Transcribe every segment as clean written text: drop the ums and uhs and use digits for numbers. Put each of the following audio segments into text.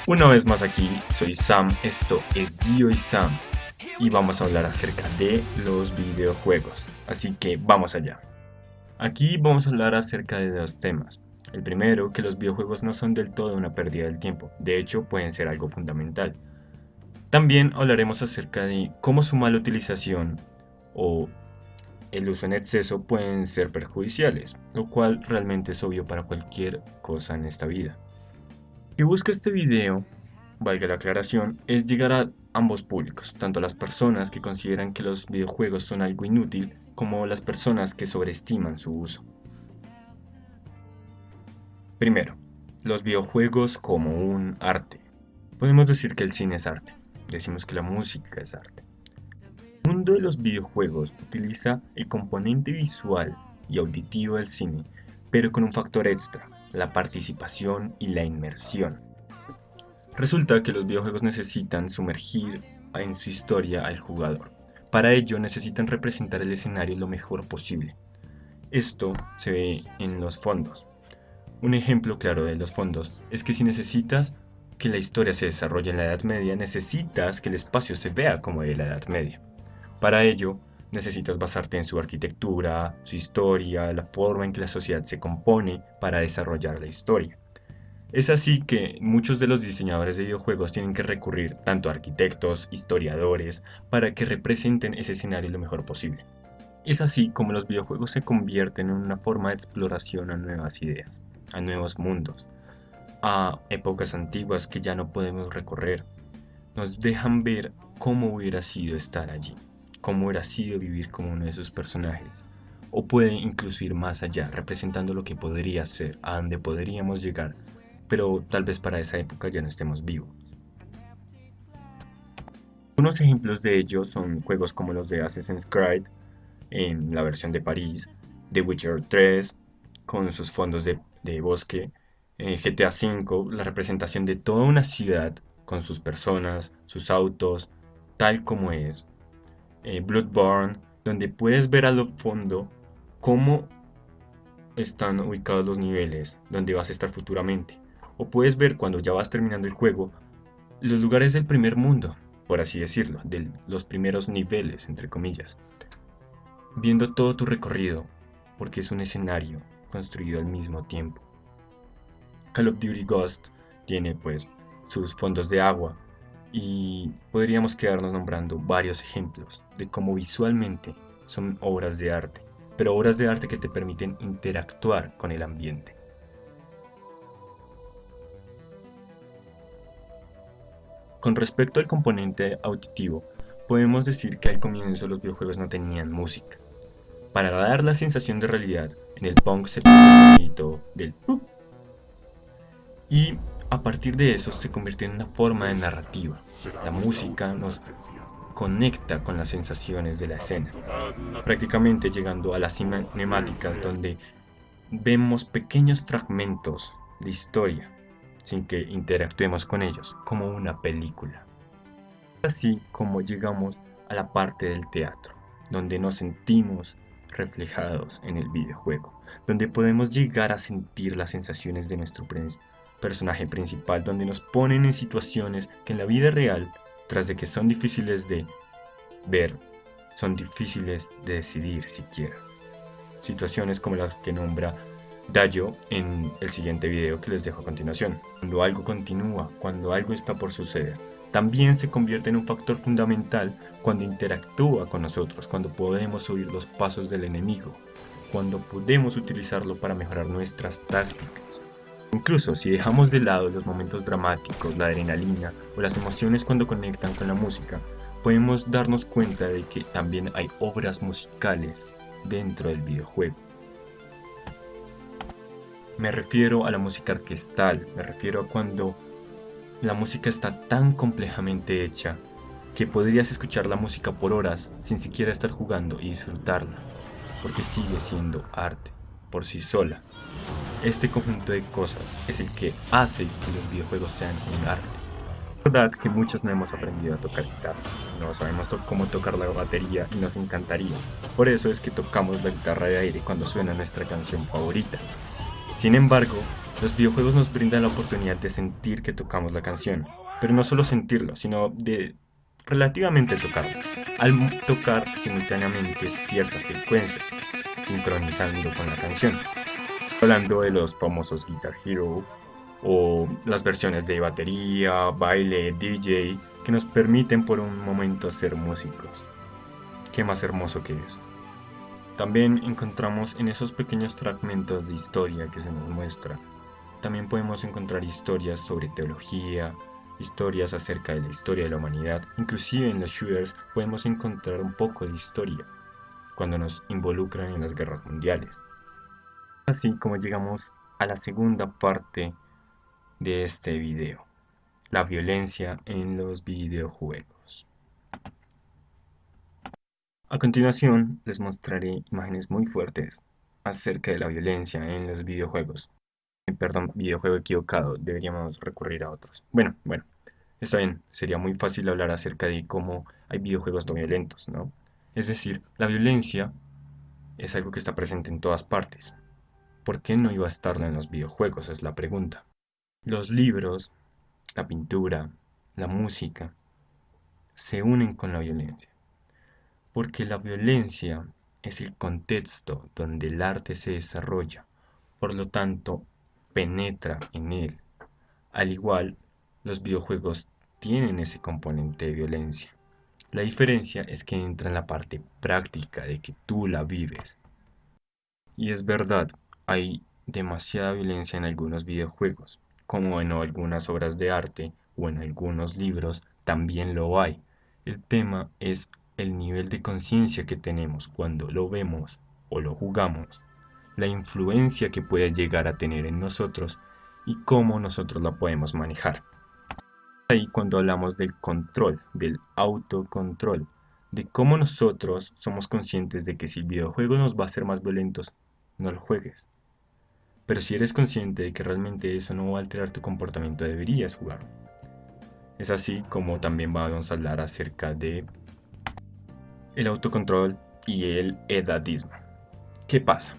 Una vez más aquí, soy Sam, esto es Dio y Sam y vamos a hablar acerca de los videojuegos, así que vamos allá. Aquí vamos a hablar acerca de dos temas. El primero, que los videojuegos no son del todo una pérdida del tiempo, de hecho pueden ser algo fundamental. También hablaremos acerca de cómo su mala utilización o el uso en exceso pueden ser perjudiciales, lo cual realmente es obvio para cualquier cosa en esta vida. Lo que busca este video, valga la aclaración, es llegar a ambos públicos, tanto a las personas que consideran que los videojuegos son algo inútil, como las personas que sobreestiman su uso. Primero, los videojuegos como un arte. Podemos decir que el cine es arte, decimos que la música es arte. El mundo de los videojuegos utiliza el componente visual y auditivo del cine, pero con un factor extra, la participación y la inmersión. Resulta que los videojuegos necesitan sumergir en su historia al jugador. Para ello necesitan representar el escenario lo mejor posible. Esto se ve en los fondos. Un ejemplo claro de los fondos es que si necesitas que la historia se desarrolle en la Edad Media, necesitas que el espacio se vea como de la Edad Media. Para ello, necesitas basarte en su arquitectura, su historia, la forma en que la sociedad se compone para desarrollar la historia. Es así que muchos de los diseñadores de videojuegos tienen que recurrir tanto a arquitectos, historiadores, para que representen ese escenario lo mejor posible. Es así como los videojuegos se convierten en una forma de exploración a nuevas ideas, a nuevos mundos, a épocas antiguas que ya no podemos recorrer. Nos dejan ver cómo hubiera sido estar allí, cómo hubiera sido vivir como uno de sus personajes. O puede incluso ir más allá, representando lo que podría ser, a donde podríamos llegar, pero tal vez para esa época ya no estemos vivos. Unos ejemplos de ello son juegos como los de Assassin's Creed, en la versión de París, The Witcher 3, con sus fondos de bosque, GTA V, la representación de toda una ciudad con sus personas, sus autos, tal como es. Bloodborne, donde puedes ver a lo fondo cómo están ubicados los niveles donde vas a estar futuramente. O puedes ver cuando ya vas terminando el juego los lugares del primer mundo, por así decirlo, de los primeros niveles, entre comillas, viendo todo tu recorrido, porque es un escenario construido al mismo tiempo. Call of Duty Ghost tiene pues sus fondos de agua y podríamos quedarnos nombrando varios ejemplos de cómo visualmente son obras de arte, pero obras de arte que te permiten interactuar con el ambiente. Con respecto al componente auditivo, podemos decir que al comienzo los videojuegos no tenían música. Para dar la sensación de realidad, en el punk se puso el sonido del ¡pup! Y a partir de eso se convirtió en una forma de narrativa. La música nos conecta con las sensaciones de la escena, prácticamente llegando a las cinemáticas donde vemos pequeños fragmentos de historia sin que interactuemos con ellos, como una película. Así como llegamos a la parte del teatro, donde nos sentimos reflejados en el videojuego, donde podemos llegar a sentir las sensaciones de nuestro personaje principal, donde nos ponen en situaciones que en la vida real, tras de que son difíciles de ver, son difíciles de decidir siquiera. Situaciones como las que nombra Dayo en el siguiente video que les dejo a continuación. Cuando algo continúa, cuando algo está por suceder, también se convierte en un factor fundamental cuando interactúa con nosotros, cuando podemos oír los pasos del enemigo, cuando podemos utilizarlo para mejorar nuestras tácticas. Incluso si dejamos de lado los momentos dramáticos, la adrenalina o las emociones cuando conectan con la música, podemos darnos cuenta de que también hay obras musicales dentro del videojuego. Me refiero a la música orquestal, me refiero a cuando la música está tan complejamente hecha que podrías escuchar la música por horas sin siquiera estar jugando y disfrutarla, porque sigue siendo arte por sí sola. Este conjunto de cosas es el que hace que los videojuegos sean un arte. Es verdad que muchos no hemos aprendido a tocar guitarra, no sabemos cómo tocar la batería y nos encantaría. Por eso es que tocamos la guitarra de aire cuando suena nuestra canción favorita. Sin embargo, los videojuegos nos brindan la oportunidad de sentir que tocamos la canción, pero no solo sentirlo, sino de relativamente tocarlo. Al tocar simultáneamente ciertas secuencias, sincronizando con la canción. Hablando de los famosos Guitar Hero o las versiones de batería, baile, DJ, que nos permiten por un momento ser músicos. ¿Qué más hermoso que eso? También encontramos en esos pequeños fragmentos de historia que se nos muestra. También podemos encontrar historias sobre teología, historias acerca de la historia de la humanidad. Inclusive en los shooters podemos encontrar un poco de historia cuando nos involucran en las guerras mundiales. Así como llegamos a la segunda parte de este video, la violencia en los videojuegos. A continuación les mostraré imágenes muy fuertes acerca de la violencia en los videojuegos. Perdón, videojuego equivocado, deberíamos recurrir a otros. Bueno, está bien, sería muy fácil hablar acerca de cómo hay videojuegos no violentos, ¿no? Es decir, la violencia es algo que está presente en todas partes. ¿Por qué no iba a estarlo en los videojuegos? Es la pregunta. Los libros, la pintura, la música, se unen con la violencia. Porque la violencia es el contexto donde el arte se desarrolla. Por lo tanto, penetra en él. Al igual, los videojuegos tienen ese componente de violencia. La diferencia es que entra en la parte práctica de que tú la vives. Y es verdad, hay demasiada violencia en algunos videojuegos, como en algunas obras de arte o en algunos libros también lo hay. El tema es el nivel de conciencia que tenemos cuando lo vemos o lo jugamos, la influencia que puede llegar a tener en nosotros y cómo nosotros la podemos manejar. Ahí cuando hablamos del control, del autocontrol, de cómo nosotros somos conscientes de que si el videojuego nos va a hacer más violentos, no lo juegues. Pero si eres consciente de que realmente eso no va a alterar tu comportamiento, deberías jugarlo. Es así como también vamos a hablar acerca de el autocontrol y el edadismo. ¿Qué pasa?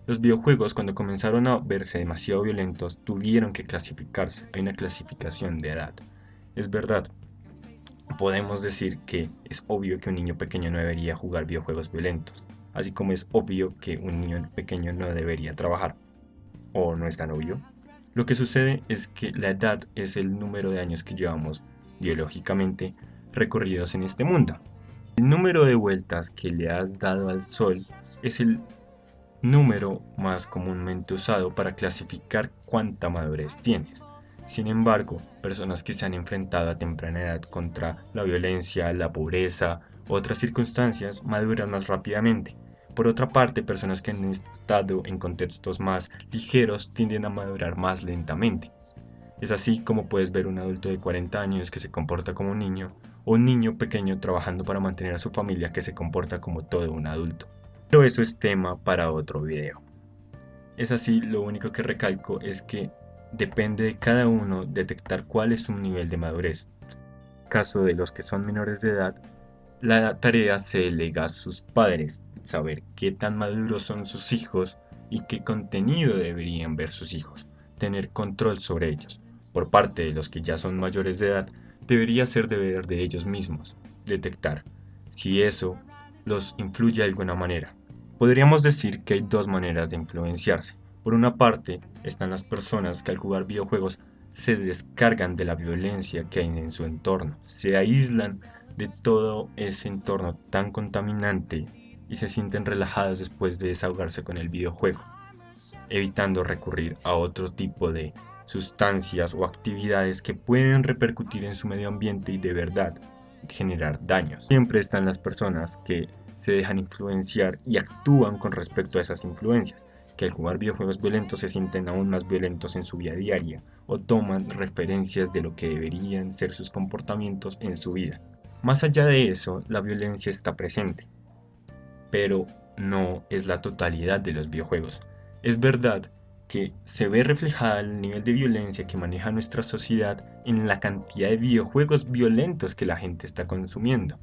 Los videojuegos, cuando comenzaron a verse demasiado violentos, tuvieron que clasificarse. Hay una clasificación de edad. Es verdad, podemos decir que es obvio que un niño pequeño no debería jugar videojuegos violentos, así como es obvio que un niño pequeño no debería trabajar. ¿O no es tan obvio? Lo que sucede es que la edad es el número de años que llevamos biológicamente recorridos en este mundo. El número de vueltas que le has dado al sol es el número más comúnmente usado para clasificar cuánta madurez tienes. Sin embargo, personas que se han enfrentado a temprana edad contra la violencia, la pobreza, otras circunstancias, maduran más rápidamente. Por otra parte, personas que han estado en contextos más ligeros tienden a madurar más lentamente. Es así como puedes ver un adulto de 40 años que se comporta como un niño, o un niño pequeño trabajando para mantener a su familia que se comporta como todo un adulto. Pero eso es tema para otro video. Es así, lo único que recalco es que depende de cada uno detectar cuál es su nivel de madurez. En el caso de los que son menores de edad, la tarea se delega a sus padres, saber qué tan maduros son sus hijos y qué contenido deberían ver sus hijos, tener control sobre ellos. Por parte de los que ya son mayores de edad, debería ser deber de ellos mismos, detectar si eso los influye de alguna manera. Podríamos decir que hay dos maneras de influenciarse. Por una parte, están las personas que al jugar videojuegos se descargan de la violencia que hay en su entorno, se aíslan de todo ese entorno tan contaminante y se sienten relajadas después de desahogarse con el videojuego, evitando recurrir a otro tipo de sustancias o actividades que pueden repercutir en su medio ambiente y de verdad generar daños. Siempre están las personas que se dejan influenciar y actúan con respecto a esas influencias, que al jugar videojuegos violentos se sienten aún más violentos en su vida diaria o toman referencias de lo que deberían ser sus comportamientos en su vida. Más allá de eso, la violencia está presente, pero no es la totalidad de los videojuegos. Es verdad que se ve reflejada el nivel de violencia que maneja nuestra sociedad en la cantidad de videojuegos violentos que la gente está consumiendo,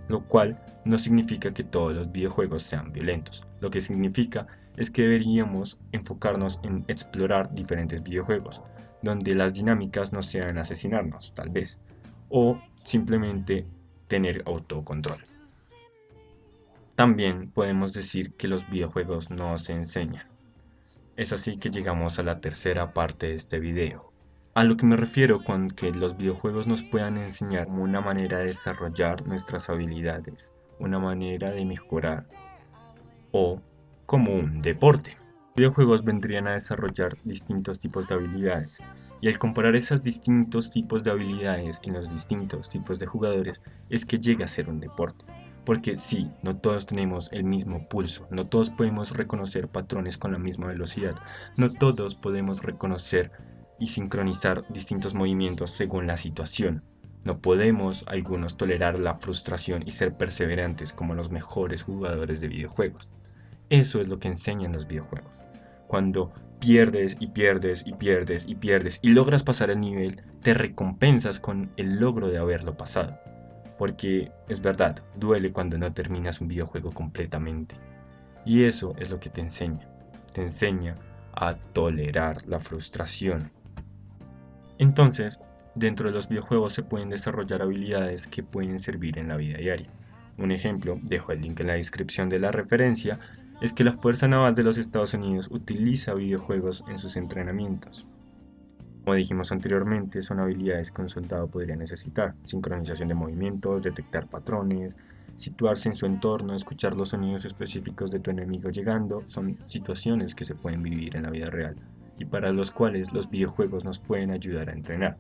lo cual no significa que todos los videojuegos sean violentos. Lo que significa es que deberíamos enfocarnos en explorar diferentes videojuegos, donde las dinámicas no sean asesinarnos, tal vez, o simplemente tener autocontrol. También podemos decir que los videojuegos no se enseñan. Es así que llegamos a la tercera parte de este video. A lo que me refiero con que los videojuegos nos puedan enseñar como una manera de desarrollar nuestras habilidades, una manera de mejorar, o como un deporte. Los videojuegos vendrían a desarrollar distintos tipos de habilidades, y al comparar esos distintos tipos de habilidades en los distintos tipos de jugadores es que llega a ser un deporte. Porque sí, no todos tenemos el mismo pulso, no todos podemos reconocer patrones con la misma velocidad, no todos podemos reconocer y sincronizar distintos movimientos según la situación. No podemos algunos tolerar la frustración y ser perseverantes como los mejores jugadores de videojuegos. Eso es lo que enseñan los videojuegos. Cuando pierdes y pierdes y pierdes y pierdes y logras pasar el nivel, te recompensas con el logro de haberlo pasado. Porque es verdad, duele cuando no terminas un videojuego completamente. Y eso es lo que te enseña a tolerar la frustración. Entonces, dentro de los videojuegos se pueden desarrollar habilidades que pueden servir en la vida diaria. Un ejemplo, dejo el link en la descripción de la referencia, es que la Fuerza Naval de los Estados Unidos utiliza videojuegos en sus entrenamientos. Como dijimos anteriormente, son habilidades que un soldado podría necesitar: sincronización de movimientos, detectar patrones, situarse en su entorno, escuchar los sonidos específicos de tu enemigo llegando. Son situaciones que se pueden vivir en la vida real y para los cuales los videojuegos nos pueden ayudar a entrenar.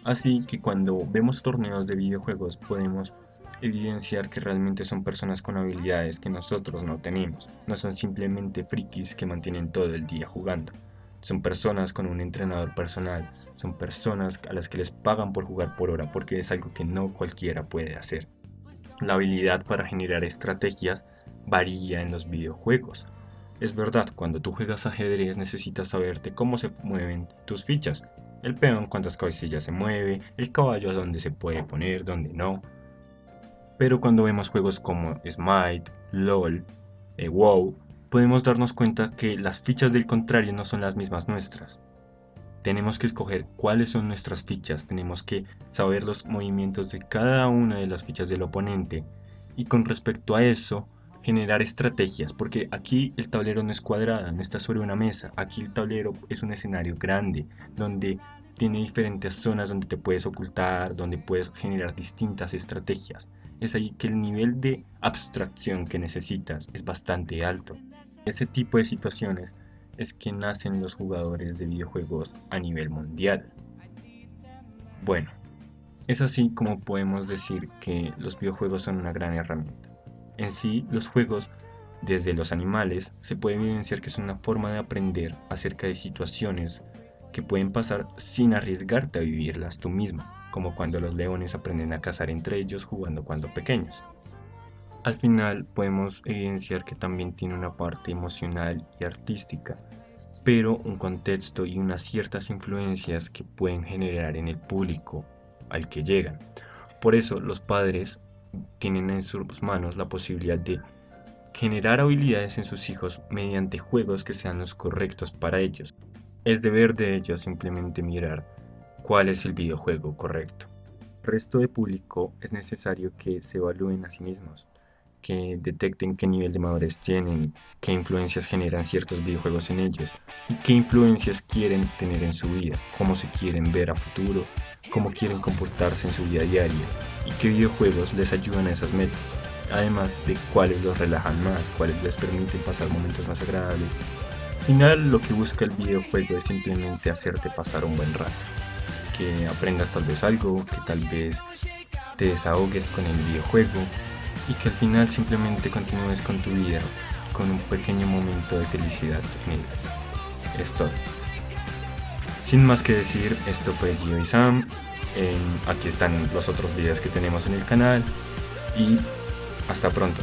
Así que cuando vemos torneos de videojuegos podemos evidenciar que realmente son personas con habilidades que nosotros no tenemos. No son simplemente frikis que mantienen todo el día jugando. Son personas con un entrenador personal, son personas a las que les pagan por jugar por hora, porque es algo que no cualquiera puede hacer. La habilidad para generar estrategias varía en los videojuegos. Es verdad, cuando tú juegas ajedrez necesitas saberte cómo se mueven tus fichas. El peón, cuántas casillas se mueve, el caballo a dónde se puede poner, dónde no. Pero cuando vemos juegos como Smite, LOL, WoW, podemos darnos cuenta que las fichas del contrario no son las mismas nuestras. Tenemos que escoger cuáles son nuestras fichas, tenemos que saber los movimientos de cada una de las fichas del oponente y con respecto a eso generar estrategias, porque aquí el tablero no es cuadrado, no está sobre una mesa, aquí el tablero es un escenario grande donde tiene diferentes zonas donde te puedes ocultar, donde puedes generar distintas estrategias. Es ahí que el nivel de abstracción que necesitas es bastante alto. Ese tipo de situaciones es que nacen los jugadores de videojuegos a nivel mundial. Bueno, es así como podemos decir que los videojuegos son una gran herramienta. En sí, los juegos, desde los animales, se puede evidenciar que son una forma de aprender acerca de situaciones que pueden pasar sin arriesgarte a vivirlas tú mismo, como cuando los leones aprenden a cazar entre ellos jugando cuando pequeños. Al final podemos evidenciar que también tiene una parte emocional y artística, pero un contexto y unas ciertas influencias que pueden generar en el público al que llegan. Por eso los padres tienen en sus manos la posibilidad de generar habilidades en sus hijos mediante juegos que sean los correctos para ellos. Es deber de ellos simplemente mirar cuál es el videojuego correcto. El resto de público es necesario que se evalúen a sí mismos, que detecten qué nivel de madurez tienen, qué influencias generan ciertos videojuegos en ellos y qué influencias quieren tener en su vida, cómo se quieren ver a futuro, cómo quieren comportarse en su vida diaria y qué videojuegos les ayudan a esas metas, además de cuáles los relajan más, cuáles les permiten pasar momentos más agradables. Al final lo que busca el videojuego es simplemente hacerte pasar un buen rato, que aprendas tal vez algo, que tal vez te desahogues con el videojuego y que al final simplemente continúes con tu vida con un pequeño momento de felicidad en él. Es todo. Sin más que decir, esto fue Gio y Sam. Aquí están los otros videos que tenemos en el canal y hasta pronto.